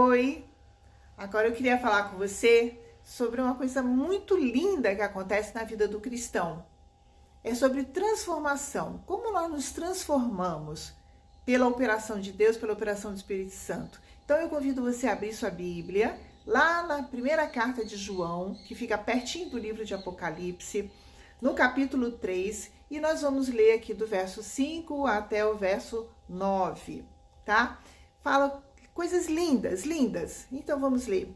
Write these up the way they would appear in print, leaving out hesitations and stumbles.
Oi! Agora eu queria falar com você sobre uma coisa muito linda que acontece na vida do cristão. É sobre transformação. Como nós nos transformamos pela operação de Deus, pela operação do Espírito Santo. Então eu convido você a abrir sua Bíblia, lá na primeira carta de João, que fica pertinho do livro de Apocalipse, no capítulo 3, e nós vamos ler aqui do verso 5 até o verso 9, tá? Fala coisas lindas, lindas. Então vamos ler.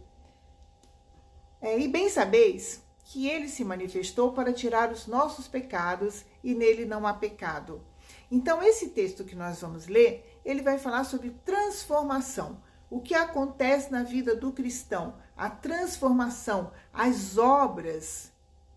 E bem sabeis que ele se manifestou para tirar os nossos pecados e nele não há pecado. Então esse texto que nós vamos ler, ele vai falar sobre transformação. O que acontece na vida do cristão, a transformação, as obras,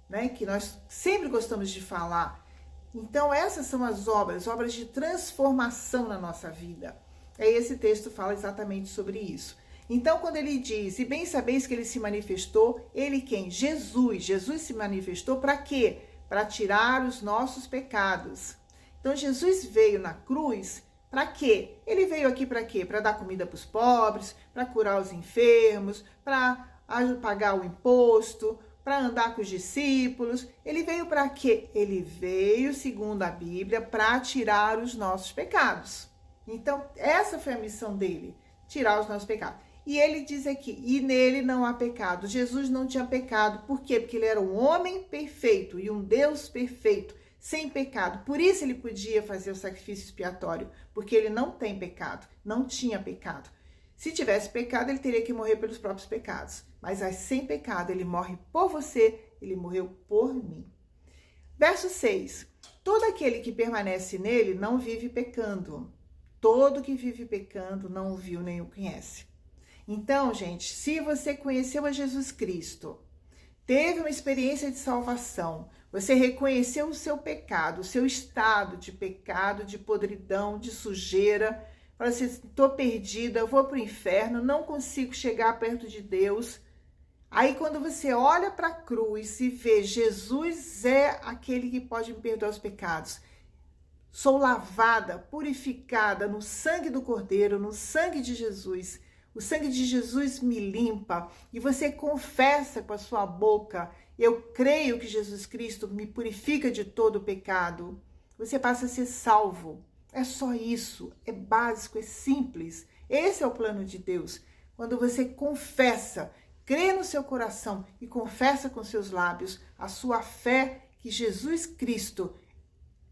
né, que nós sempre gostamos de falar. Então essas são as obras de transformação na nossa vida. Esse texto fala exatamente sobre isso. Então, quando ele diz, e bem sabeis que ele se manifestou, ele quem? Jesus. Jesus se manifestou para quê? Para tirar os nossos pecados. Então, Jesus veio na cruz para quê? Ele veio aqui para quê? Para dar comida para os pobres, para curar os enfermos, para pagar o imposto, para andar com os discípulos. Ele veio para quê? Ele veio, segundo a Bíblia, para tirar os nossos pecados. Então, essa foi a missão dele, tirar os nossos pecados. E ele diz aqui, e nele não há pecado. Jesus não tinha pecado. Por quê? Porque ele era um homem perfeito e um Deus perfeito, sem pecado. Por isso ele podia fazer o sacrifício expiatório, porque ele não tem pecado, não tinha pecado. Se tivesse pecado, ele teria que morrer pelos próprios pecados. Mas sem pecado, ele morre por você, ele morreu por mim. Verso 6. Todo aquele que permanece nele não vive pecando. Todo que vive pecando não o viu nem o conhece. Então, gente, se você conheceu a Jesus Cristo, teve uma experiência de salvação, você reconheceu o seu pecado, o seu estado de pecado, de podridão, de sujeira, fala assim, estou perdida, eu vou para o inferno, não consigo chegar perto de Deus. Aí quando você olha para a cruz e vê Jesus é aquele que pode me perdoar os pecados, sou lavada, purificada no sangue do Cordeiro, no sangue de Jesus. O sangue de Jesus me limpa e você confessa com a sua boca, eu creio que Jesus Cristo me purifica de todo o pecado. Você passa a ser salvo. É só isso, é básico, é simples. Esse é o plano de Deus. Quando você confessa, crê no seu coração e confessa com seus lábios a sua fé que Jesus Cristo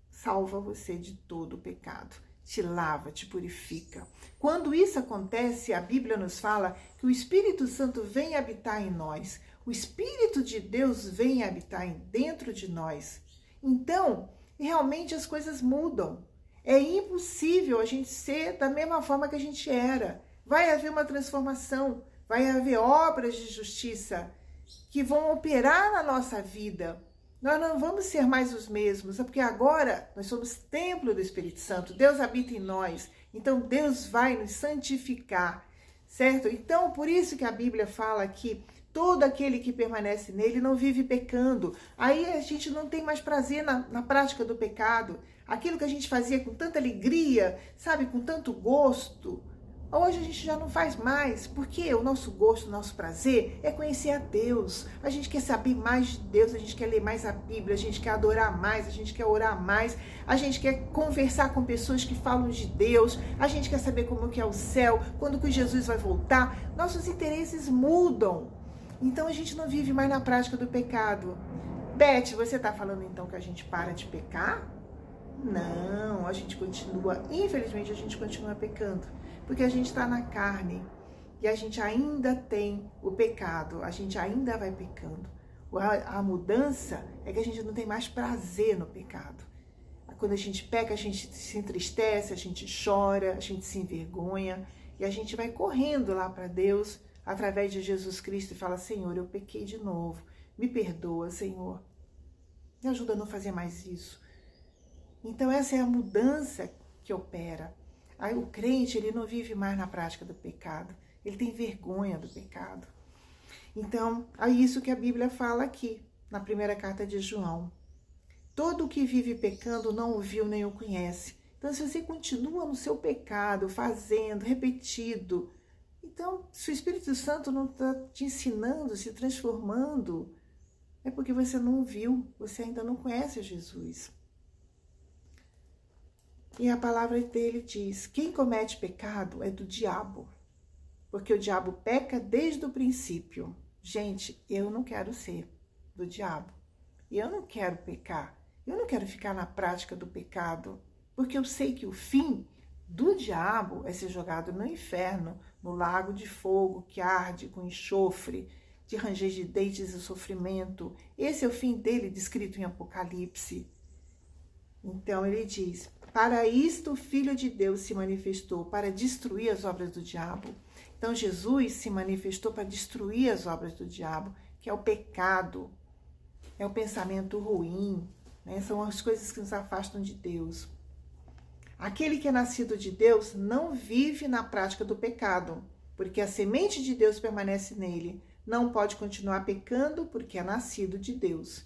salva você de todo o pecado. Te lava, te purifica. Quando isso acontece, a Bíblia nos fala que o Espírito Santo vem habitar em nós. O Espírito de Deus vem habitar dentro de nós. Então, realmente as coisas mudam. É impossível a gente ser da mesma forma que a gente era. Vai haver uma transformação, vai haver obras de justiça que vão operar na nossa vida. Nós não vamos ser mais os mesmos, porque agora nós somos templo do Espírito Santo, Deus habita em nós, então Deus vai nos santificar, certo? Então, por isso que a Bíblia fala que todo aquele que permanece nele não vive pecando. Aí a gente não tem mais prazer na prática do pecado, aquilo que a gente fazia com tanta alegria, sabe, com tanto gosto. Hoje a gente já não faz mais, porque o nosso gosto, o nosso prazer é conhecer a Deus. A gente quer saber mais de Deus, a gente quer ler mais a Bíblia, a gente quer adorar mais, a gente quer orar mais, a gente quer conversar com pessoas que falam de Deus, a gente quer saber como que é o céu, quando que Jesus vai voltar. Nossos interesses mudam. Então a gente não vive mais na prática do pecado. Beth, você está falando então que a gente para de pecar? Não, a gente continua, infelizmente a gente continua pecando. Porque a gente está na carne e a gente ainda tem o pecado, a gente ainda vai pecando. A mudança é que a gente não tem mais prazer no pecado. Quando a gente peca, a gente se entristece, a gente chora, a gente se envergonha e a gente vai correndo lá para Deus através de Jesus Cristo e fala, Senhor, eu pequei de novo, me perdoa, Senhor, me ajuda a não fazer mais isso. Então essa é a mudança que opera. Aí o crente, ele não vive mais na prática do pecado. Ele tem vergonha do pecado. Então, é isso que a Bíblia fala aqui, na primeira carta de João. Todo o que vive pecando não o viu nem o conhece. Então, se você continua no seu pecado, fazendo, repetido, Então, se o Espírito Santo não está te ensinando, se transformando, é porque você não viu, você ainda não conhece Jesus. E a palavra dele diz, quem comete pecado é do diabo, porque o diabo peca desde o princípio. Gente, eu não quero ser do diabo, eu não quero pecar, eu não quero ficar na prática do pecado, porque eu sei que o fim do diabo é ser jogado no inferno, no lago de fogo que arde com enxofre, de ranger de dentes e sofrimento. Esse é o fim dele, descrito em Apocalipse. Então ele diz, para isto o Filho de Deus se manifestou, para destruir as obras do diabo. Então Jesus se manifestou para destruir as obras do diabo, que é o pecado, é o pensamento ruim, né? São as coisas que nos afastam de Deus. Aquele que é nascido de Deus não vive na prática do pecado, porque a semente de Deus permanece nele. Não pode continuar pecando porque é nascido de Deus.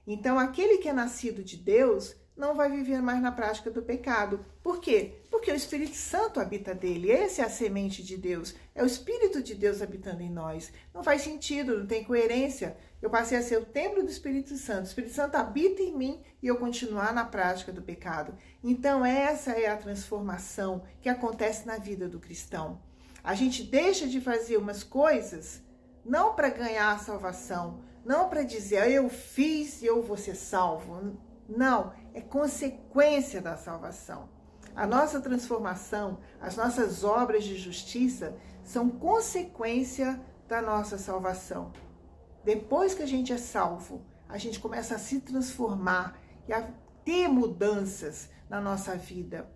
Então, aquele que é nascido de Deus não vai viver mais na prática do pecado. Por quê? Porque o Espírito Santo habita dele. Essa é a semente de Deus. É o Espírito de Deus habitando em nós. Não faz sentido, não tem coerência. Eu passei a ser o templo do Espírito Santo. O Espírito Santo habita em mim e eu continuar na prática do pecado. Então, essa é a transformação que acontece na vida do cristão. A gente deixa de fazer umas coisas não para ganhar a salvação, não para dizer, eu fiz e eu vou ser salvo. Não, é consequência da salvação. A nossa transformação, as nossas obras de justiça são consequência da nossa salvação. Depois que a gente é salvo, a gente começa a se transformar e a ter mudanças na nossa vida.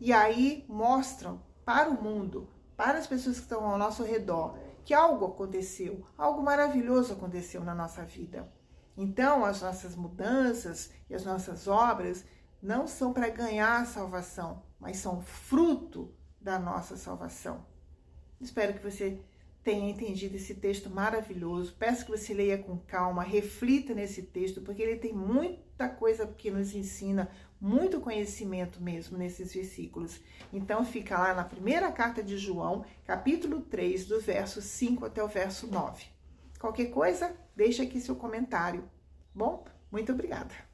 E aí mostram para o mundo, para as pessoas que estão ao nosso redor, que algo aconteceu, algo maravilhoso aconteceu na nossa vida. Então, as nossas mudanças e as nossas obras não são para ganhar a salvação, mas são fruto da nossa salvação. Espero que você tenha entendido esse texto maravilhoso. Peço que você leia com calma, reflita nesse texto, porque ele tem muita coisa que nos ensina, muito conhecimento mesmo nesses versículos. Então fica lá na primeira carta de João, capítulo 3, do verso 5 até o verso 9. Qualquer coisa, deixa aqui seu comentário. Bom, muito obrigada.